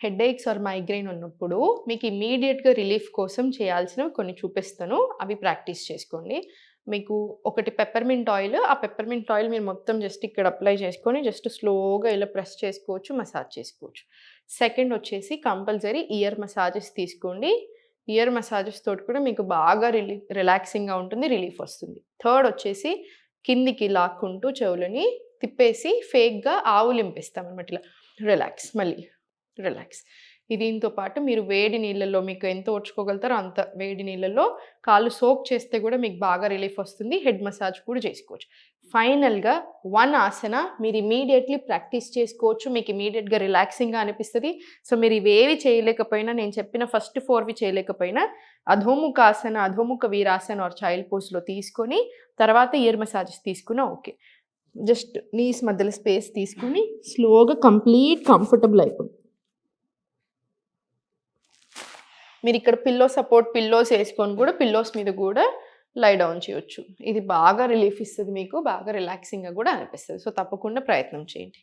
Headaches are migraine ఉన్నప్పుడు మీకు ఇమ్మీడియట్‌గా రిలీఫ్ కోసం చేయాల్సినవి కొన్ని చూపిస్తాను. అవి ప్రాక్టీస్ చేసుకోండి. మీకు ఒకటి పెప్పర్‌మింట్ ఆయిల్. ఆ పెప్పర్‌మింట్ ఆయిల్ మీరు మొత్తం జస్ట్ ఇక్కడ అప్లై చేసుకొని జస్ట్ స్లోగా ఇలా ప్రెస్ చేసుకోవచ్చు, మసాజ్ చేసుకోవచ్చు. సెకండ్ వచ్చేసి కంపల్సరీ ఇయర్ మసాజెస్ తీసుకోండి. ఇయర్ మసాజెస్ తోటి కూడా మీకు బాగా రిలాక్సింగ్‌గా ఉంటుంది, రిలీఫ్ వస్తుంది. థర్డ్ వచ్చేసి కిందికి లాక్కుంటూ చెవులని తిప్పేసి ఫేక్‌గా ఆవులింపిస్తామనమాట ఇలా. రిలాక్స్ మళ్ళీ. రిలాక్స్. దీంతో పాటు మీరు వేడి నీళ్ళల్లో మీకు ఎంత ఓర్చుకోగలుగుతారో అంత వేడి నీళ్ళల్లో కాళ్ళు సోక్ చేస్తే కూడా మీకు బాగా రిలీఫ్ వస్తుంది. హెడ్ మసాజ్ కూడా చేసుకోవచ్చు. ఫైనల్‌గా 1 ఆసన మీరు ఇమ్మీడియేట్‌లీ ప్రాక్టీస్ చేసుకోవచ్చు. మీకు ఇమ్మీడియేట్‌గా రిలాక్సింగ్‌గా అనిపిస్తది. సో, మీరు ఇవేవి చేయలేకపోయినా నేను చెప్పిన ఫస్ట్ 4వి చేయలేకపోయినా అధోముఖాసన, అధోముఖ వీరాసన ఆర్ చైల్డ్ పోజ్‌లో తీసుకొని తర్వాత ఇయర్ మసాజెస్ తీసుకున్నా ఓకే. జస్ట్ నీస్ మధ్యలో స్పేస్ తీసుకొని స్లోగా కంప్లీట్ కంఫర్టబుల్ అయిపోండి. మీరు ఇక్కడ పిల్లోస్ వేసుకొని కూడా పిల్లోస్ మీద కూడా లై డౌన్ చేయొచ్చు. ఇది బాగా రిలీఫ్ ఇస్తది మీకు. బాగా రిలాక్సింగ్‌గా కూడా అనిపిస్తది. సో, తప్పకుండా ప్రయత్నం చేయండి.